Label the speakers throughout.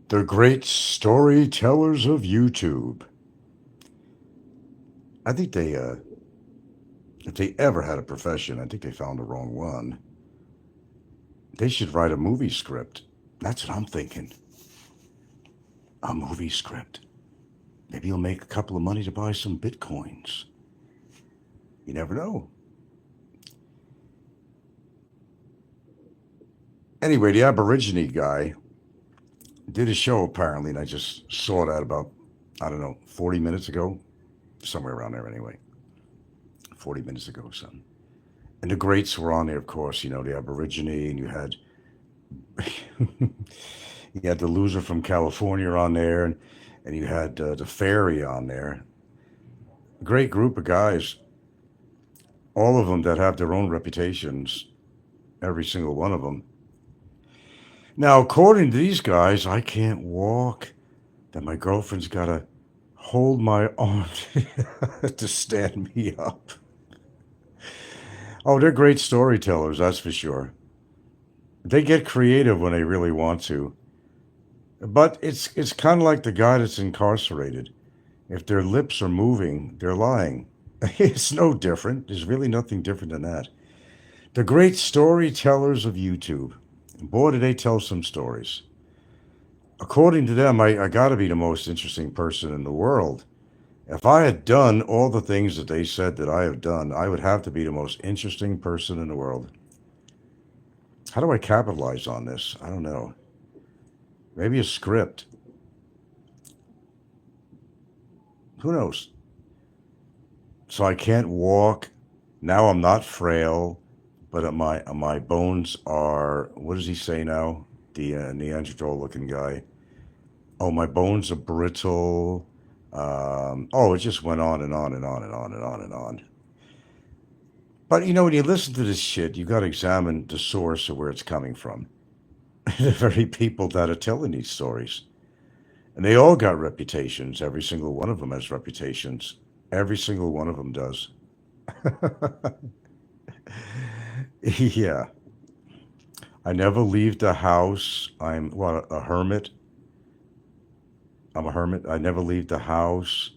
Speaker 1: The great storytellers of YouTube. I think if they ever had a profession, I think they found the wrong one. They should write a movie script. That's what I'm thinking. A movie script. Maybe you'll make a couple of money to buy some bitcoins. You never know. Anyway, the Aborigine guy did a show apparently, and I just saw that about, I don't know, 40 minutes ago. Somewhere around there anyway. 40 minutes ago, son. And the greats were on there, of course, the Aborigine, and you had you had the loser from California on there, and you had the fairy on there. Great group of guys, all of them that have their own reputations, every single one of them. Now, according to these guys, I can't walk. That my girlfriend's got to hold my arm to stand me up. Oh, they're great storytellers, that's for sure. They get creative when they really want to. But it's kind of like the guy that's incarcerated. If their lips are moving, they're lying. It's no different. There's really nothing different than that. The great storytellers of YouTube. Boy, do they tell some stories. According to them, I got to be the most interesting person in the world. If I had done all the things that they said that I have done, I would have to be the most interesting person in the world. How do I capitalize on this? I don't know. Maybe a script. Who knows? So I can't walk. Now I'm not frail, but my bones are. What does he say now? The Neanderthal-looking guy. Oh, my bones are brittle. Oh, it just went on and on and on and on and on and on. But when you listen to this shit, you got to examine the source of where it's coming from. The very people that are telling these stories. And they all got reputations. Every single one of them has reputations. Every single one of them does. Yeah. I never leave the house. I'm, what, a hermit? I'm a hermit. I never leave the house.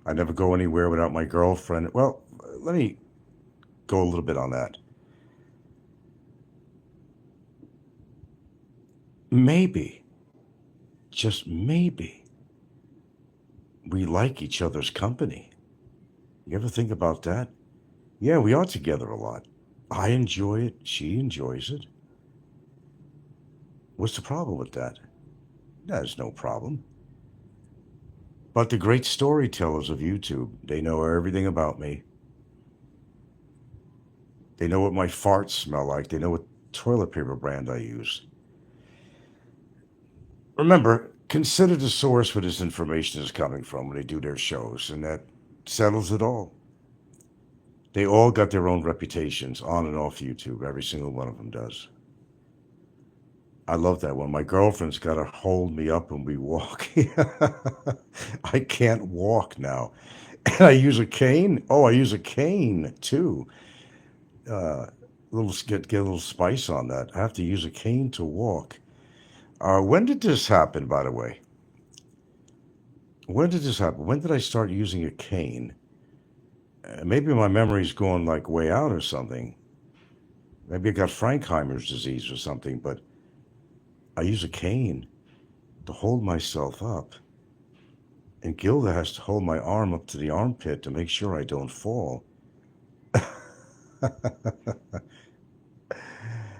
Speaker 1: I never go anywhere without my girlfriend. Well, let me go a little bit on that. Maybe, just maybe, we like each other's company. You ever think about that? Yeah, we are together a lot. I enjoy it. She enjoys it. What's the problem with that? There's no problem. But the great storytellers of YouTube, they know everything about me. They know what my farts smell like. They know what toilet paper brand I use. Remember, consider the source where this information is coming from when they do their shows, and that settles it all. They all got their own reputations on and off YouTube. Every single one of them does. I love that one. My girlfriend's got to hold me up when we walk. I can't walk now. And I use a cane. Oh, I use a cane too. Uh, get a little spice on that. I have to use a cane to walk. When did this happen, by the way? When did this happen? When did I start using a cane? Maybe my memory's going like way out or something. Maybe I got Frankheimer's disease or something, but I use a cane to hold myself up. And Gilda has to hold my arm up to the armpit to make sure I don't fall.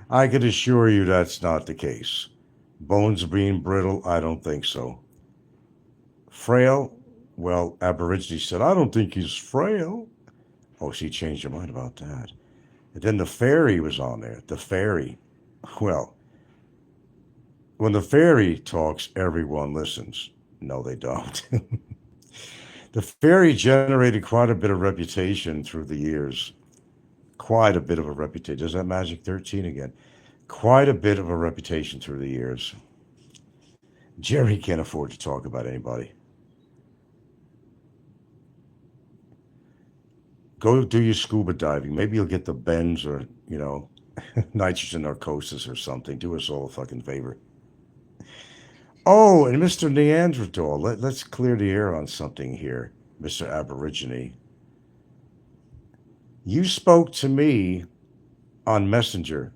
Speaker 1: I can assure you that's not the case. Bones being brittle, I don't think so. Frail? Well, Aborigine said, I don't think he's frail. Oh, she changed her mind about that. And then the fairy was on there. The fairy. Well, when the fairy talks, everyone listens. No, they don't. The fairy generated quite a bit of reputation through the years. Quite a bit of a reputation. There's that Magic 13 again. Quite a bit of a reputation through the years. Jerry can't afford to talk about anybody. Go do your scuba diving. Maybe you'll get the bends or, nitrogen narcosis or something. Do us all a fucking favor. Oh, and Mr. Neanderthal, let's clear the air on something here, Mr. Aborigine. You spoke to me on Messenger.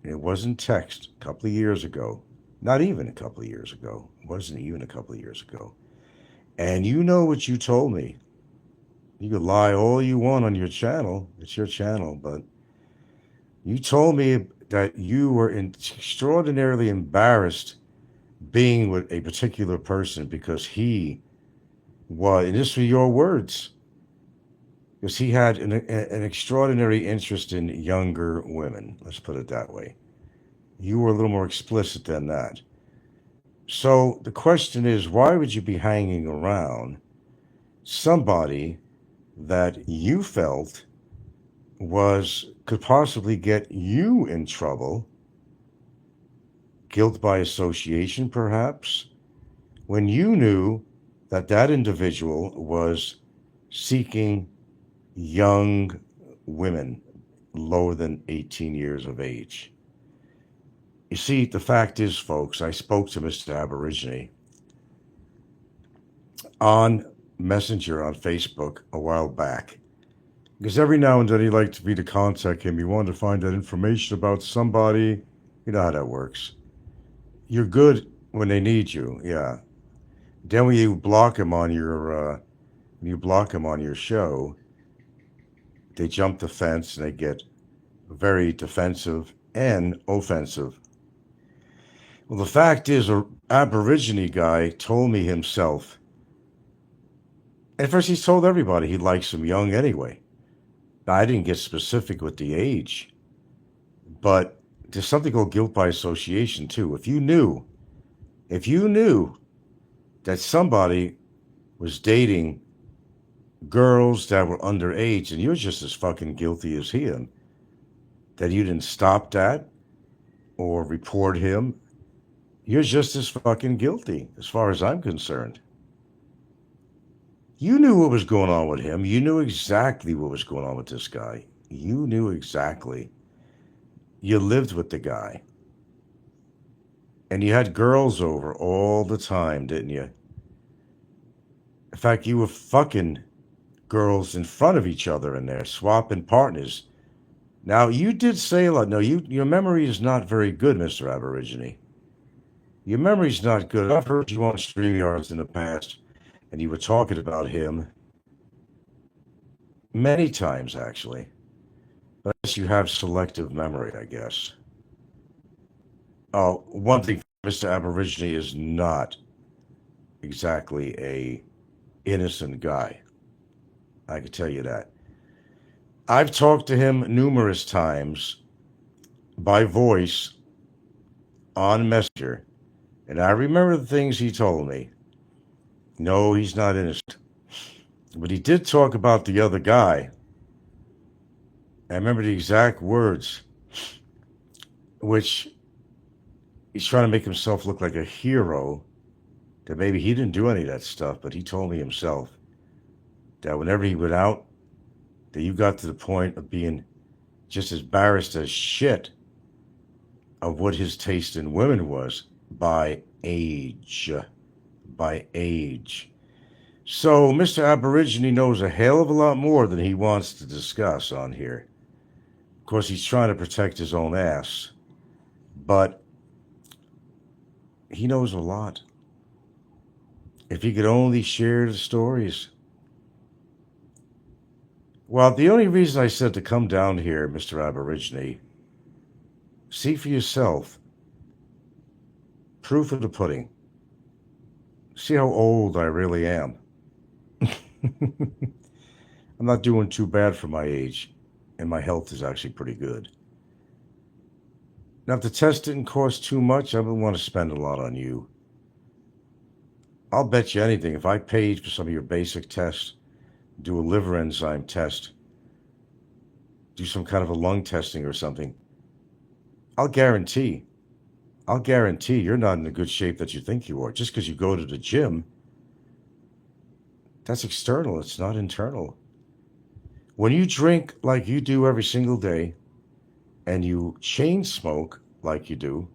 Speaker 1: It wasn't text a couple of years ago. Not even a couple of years ago. It wasn't even a couple of years ago. And you know what you told me. You could lie all you want on your channel. It's your channel, but you told me that you were extraordinarily embarrassed being with a particular person because he was, and this were your words, because he had an extraordinary interest in younger women. Let's put it that way. You were a little more explicit than that. So the question is, why would you be hanging around somebody that you felt was could possibly get you in trouble, guilt by association perhaps, when you knew that that individual was seeking young women lower than 18 years of age? You see, the fact is, folks, I spoke to Mr. Aborigine on Messenger on Facebook a while back. Because every now and then he liked me to contact him. He wanted to find out information about somebody. You know how that works. You're good when they need you, yeah. Then when you block him on your show, they jump the fence and they get very defensive and offensive. Well, the fact is, a Aborigine guy told me himself. At first, he's told everybody he likes them young anyway. Now, I didn't get specific with the age, but there's something called guilt by association too. If you knew that somebody was dating girls that were underage and you're just as fucking guilty as him, that you didn't stop that or report him, you're just as fucking guilty as far as I'm concerned. You knew what was going on with him. You knew exactly what was going on with this guy. You knew exactly. You lived with the guy. And you had girls over all the time, didn't you? In fact, you were fucking girls in front of each other in there, swapping partners. Now, you did say a lot. No, your memory is not very good, Mr. Aborigine. Your memory's not good. I've heard you on StreamYards in the past, and you were talking about him many times, actually. But you have selective memory, I guess. Oh, one thing, Mr. Aborigine is not exactly a innocent guy. I can tell you that. I've talked to him numerous times by voice on Messenger, and I remember the things he told me. No, he's not innocent. But he did talk about the other guy. I remember the exact words, which he's trying to make himself look like a hero, that maybe he didn't do any of that stuff, but he told me himself that whenever he went out, that you got to the point of being just as embarrassed as shit of what his taste in women was by age. By age. So Mr. Aborigine knows a hell of a lot more than he wants to discuss on here. Of course, he's trying to protect his own ass, but he knows a lot. If he could only share the stories. Well, the only reason I said to come down here, Mr. Aborigine, see for yourself. Proof of the pudding. See how old I really am. I'm not doing too bad for my age, and my health is actually pretty good. Now, if the test didn't cost too much, I wouldn't want to spend a lot on you. I'll bet you anything. If I paid for some of your basic tests, do a liver enzyme test, do some kind of a lung testing or something, I'll guarantee, I'll guarantee you're not in the good shape that you think you are. Just because you go to the gym, that's external. It's not internal. When you drink like you do every single day, and you chain smoke like you do,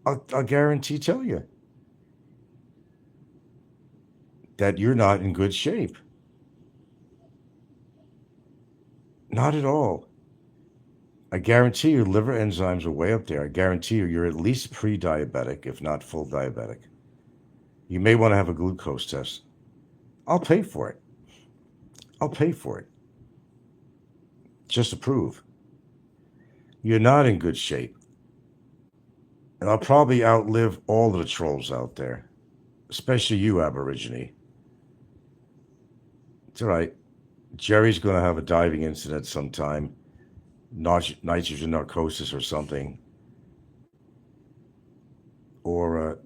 Speaker 1: I'll guarantee tell you that you're not in good shape. Not at all. I guarantee your liver enzymes are way up there. I guarantee you're at least pre diabetic, if not full diabetic. You may want to have a glucose test. I'll pay for it. I'll pay for it just to prove you're not in good shape. And I'll probably outlive all of the trolls out there, especially you, Aborigine. It's all right. Jerry's going to have a diving incident sometime, nitrogen narcosis or something, or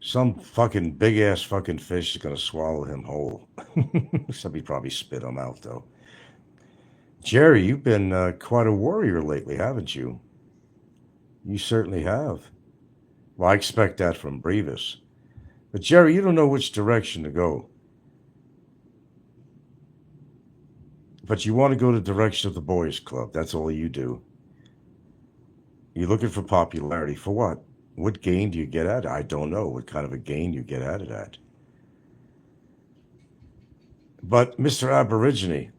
Speaker 1: some fucking big ass fucking fish is going to swallow him whole. Somebody probably spit him out, though. Jerry, you've been quite a warrior lately, haven't you? You certainly have. Well, I expect that from Brevis. But Jerry, you don't know which direction to go. But you want to go the direction of the boys' club. That's all you do. You're looking for popularity. For what? What gain do you get at it? I don't know what kind of a gain you get at it at. But, Mr. Aborigine,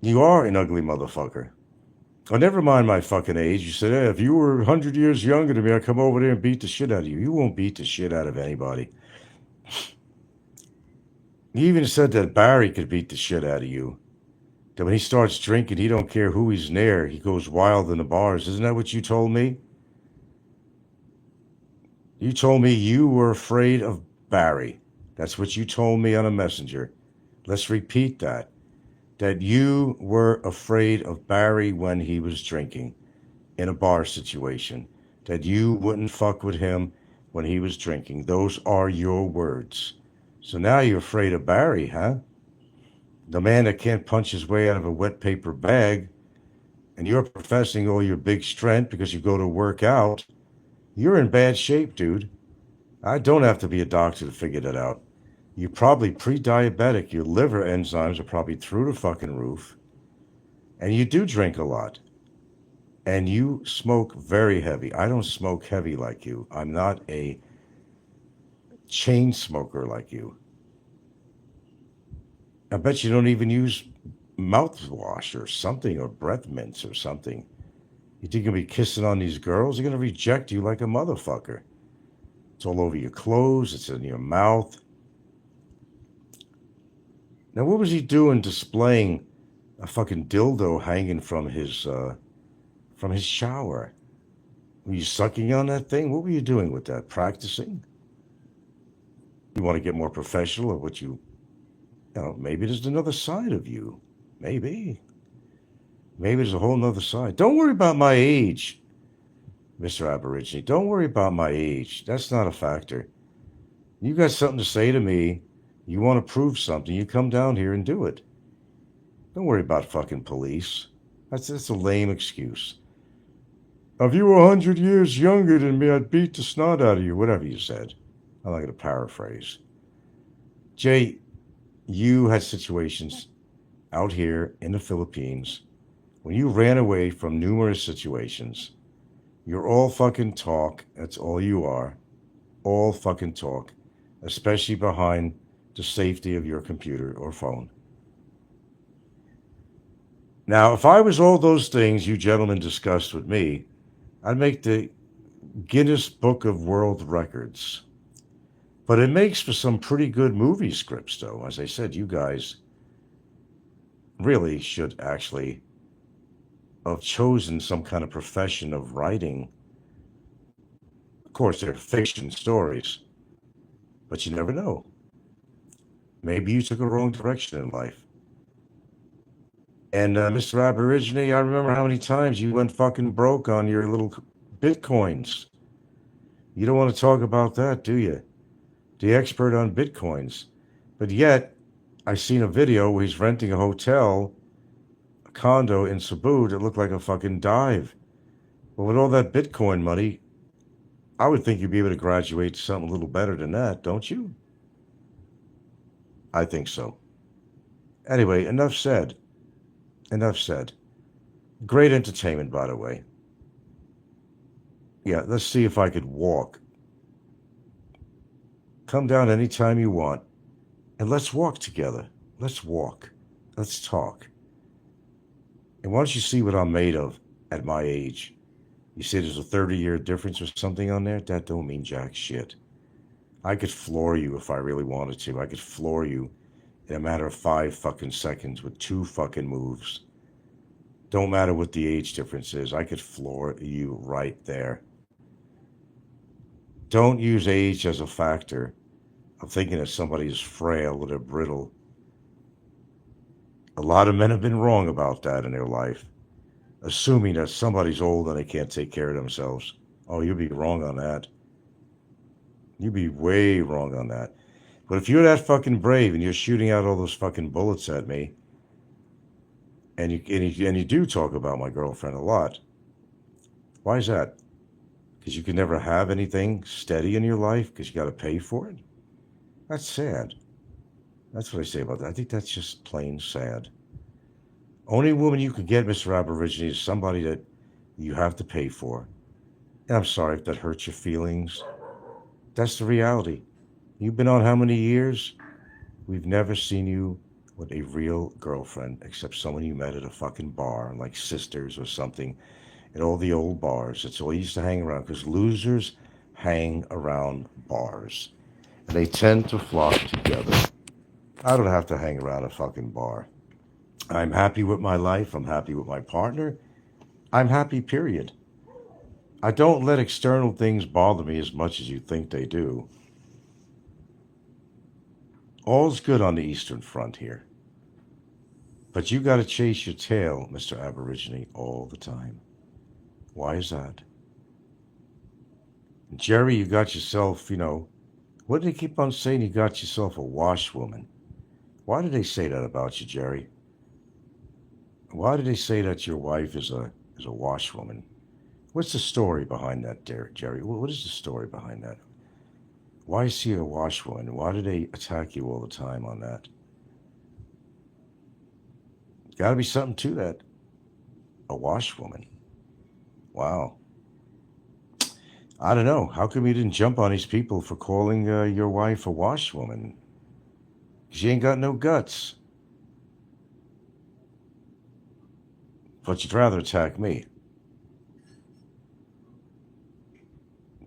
Speaker 1: you are an ugly motherfucker. Oh, never mind my fucking age. You said, hey, if you were 100 years younger than me, I'd come over there and beat the shit out of you. You won't beat the shit out of anybody. You even said that Barry could beat the shit out of you. That when he starts drinking, he don't care who he's near. He goes wild in the bars. Isn't that what you told me? You told me you were afraid of Barry. That's what you told me on a messenger. Let's repeat that. That you were afraid of Barry when he was drinking in a bar situation. That you wouldn't fuck with him when he was drinking. Those are your words. So now you're afraid of Barry, huh? The man that can't punch his way out of a wet paper bag, and you're professing all your big strength because you go to work out. You're in bad shape, dude. I don't have to be a doctor to figure that out. You're probably pre-diabetic. Your liver enzymes are probably through the fucking roof. And you do drink a lot. And you smoke very heavy. I don't smoke heavy like you. I'm not a chain smoker like you. I bet you don't even use mouthwash or something or breath mints or something. You think you'll be kissing on these girls? They're going to reject you like a motherfucker. It's all over your clothes. It's in your mouth. Now, what was he doing displaying a fucking dildo hanging from his shower? Were you sucking on that thing? What were you doing with that? Practicing? You want to get more professional at what maybe there's another side of you. Maybe. Maybe there's a whole nother side. Don't worry about my age, Mr. Aborigine. Don't worry about my age. That's not a factor. You got something to say to me. You want to prove something. You come down here and do it. Don't worry about fucking police. That's a lame excuse. If you were 100 years younger than me, I'd beat the snot out of you. Whatever you said. I'm not going to paraphrase. Jay, you had situations out here in the Philippines when you ran away from numerous situations. You're all fucking talk. That's all you are. All fucking talk. Especially behind the safety of your computer or phone. Now, if I was all those things you gentlemen discussed with me, I'd make the Guinness Book of World Records. But it makes for some pretty good movie scripts, though. As I said, you guys really should actually have chosen some kind of profession of writing. Of course, they're fiction stories, but you never know. Maybe you took a wrong direction in life. And Mr. Aborigine, I remember how many times you went fucking broke on your little bitcoins. You don't want to talk about that, do you? The expert on bitcoins. But yet, I seen a video where he's renting a hotel, a condo in Cebu that looked like a fucking dive. But with all that bitcoin money, I would think you'd be able to graduate to something a little better than that, don't you? I think so. Anyway, enough said. Enough said. Great entertainment, by the way. Yeah, let's see if I could walk. Come down anytime you want, and let's walk together. Let's walk. Let's talk. And why don't you see what I'm made of at my age? You say there's a 30-year difference or something on there? That don't mean jack shit. I could floor you if I really wanted to. I could floor you in a matter of 5 fucking seconds with 2 fucking moves. Don't matter what the age difference is. I could floor you right there. Don't use age as a factor of thinking that somebody is frail or they're brittle. A lot of men have been wrong about that in their life, assuming that somebody's old and they can't take care of themselves. Oh, you'd be wrong on that. You'd be way wrong on that. But if you're that fucking brave and you're shooting out all those fucking bullets at me, and you do talk about my girlfriend a lot, why is that? Because you can never have anything steady in your life because you got to pay for it? That's sad. That's what I say about that. I think that's just plain sad. Only woman you can get, Mr. Aborigine, is somebody that you have to pay for. And I'm sorry if that hurts your feelings. That's the reality. You've been on how many years? We've never seen you with a real girlfriend except someone you met at a fucking bar, like Sisters or something, at all the old bars. That's all you used to hang around because losers hang around bars. And they tend to flock together. I don't have to hang around a fucking bar. I'm happy with my life. I'm happy with my partner. I'm happy, period. I don't let external things bother me as much as you think they do. All's good on the Eastern Front here. But you got to chase your tail, Mr. Aborigine, all the time. Why is that? Jerry, you got yourself, what do they keep on saying? You got yourself a washwoman. Why do they say that about you, Jerry? Why do they say that your wife is a washwoman? What's the story behind that, Jerry? What is the story behind that? Why is she a washwoman? Why do they attack you all the time on that? Got to be something to that. A washwoman. Wow. I don't know. How come you didn't jump on these people for calling your wife a washwoman? She ain't got no guts. But you'd rather attack me.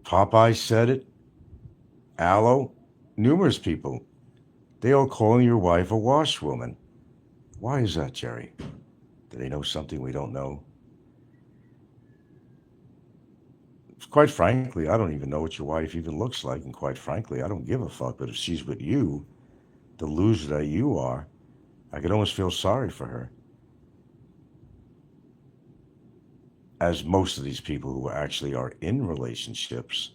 Speaker 1: Popeye said it. Aloe. Numerous people. They all calling your wife a washwoman. Why is that, Jerry? Do they know something we don't know? Quite frankly, I don't even know what your wife even looks like, and quite frankly, I don't give a fuck. But if she's with you, the loser that you are, I could almost feel sorry for her. As most of these people who actually are in relationships,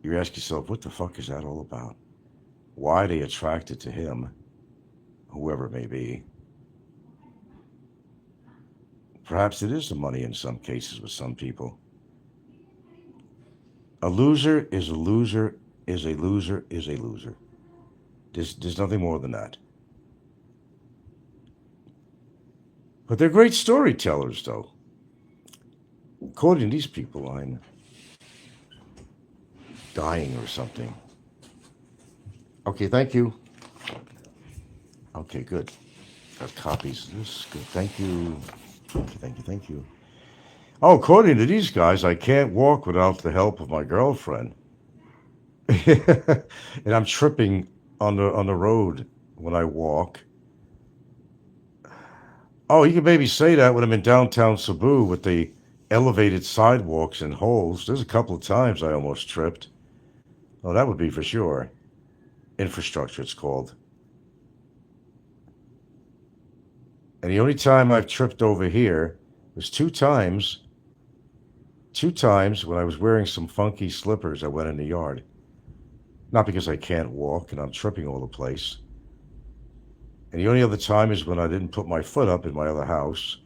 Speaker 1: you ask yourself, what the fuck is that all about? Why are they attracted to him, whoever it may be? Perhaps it is the money in some cases with some people. A loser is a loser is a loser is a loser. There's nothing more than that. But they're great storytellers, though. According to these people, I'm dying or something. Okay, thank you. Okay, good. Got copies of this. Good, thank you. Thank you. Oh, according to these guys, I can't walk without the help of my girlfriend. And I'm tripping on the road when I walk. Oh, you can maybe say that when I'm in downtown Cebu with the elevated sidewalks and holes. There's a couple of times I almost tripped. Oh, that would be for sure. Infrastructure, it's called. And the only time I've tripped over here was two times. Two times when I was wearing some funky slippers, I went in the yard. Not because I can't walk and I'm tripping all the place. And the only other time is when I didn't put my foot up in my other house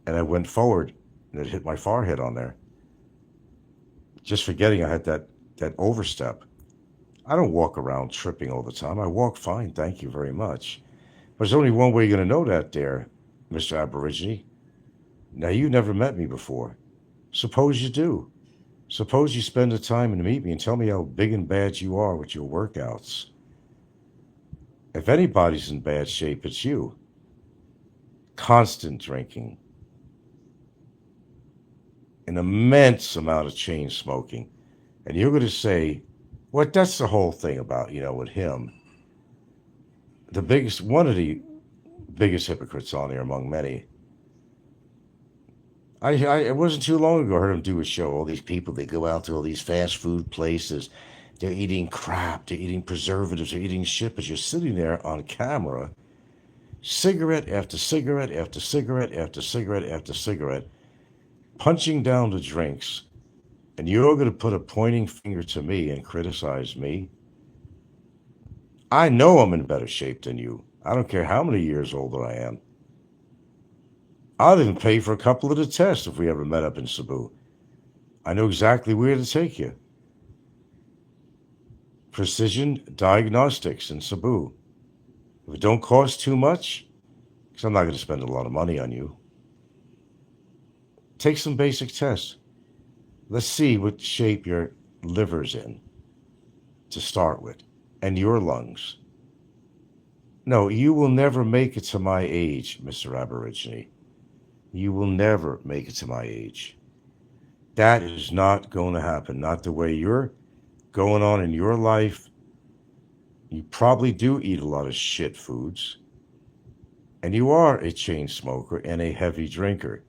Speaker 1: and I went forward and it hit my forehead on there. Just forgetting I had that overstep. I don't walk around tripping all the time. I walk fine, thank you very much. But there's only one way you're going to know that there, Mr. Aborigine. Now, you never met me before. Suppose you do. Suppose you spend the time to meet me and tell me how big and bad you are with your workouts. If anybody's in bad shape, it's you. Constant drinking, an immense amount of chain smoking. And you're going to say, what? That's the whole thing about, with him. One of the biggest hypocrites on there among many. It wasn't too long ago I heard him do a show. All these people, they go out to all these fast food places. They're eating crap. They're eating preservatives. They're eating shit. But you're sitting there on camera, cigarette after cigarette after cigarette after cigarette after cigarette, punching down the drinks. And you're going to put a pointing finger to me and criticize me? I know I'm in better shape than you. I don't care how many years older I am. I'll even pay for a couple of the tests if we ever met up in Cebu. I know exactly where to take you. Precision Diagnostics in Cebu. If it don't cost too much, because I'm not going to spend a lot of money on you, take some basic tests. Let's see what shape your liver's in to start with, and your lungs. No, you will never make it to my age, Mr. Aborigine. You will never make it to my age. That is not going to happen. Not the way you're going on in your life. You probably do eat a lot of shit foods. And you are a chain smoker and a heavy drinker.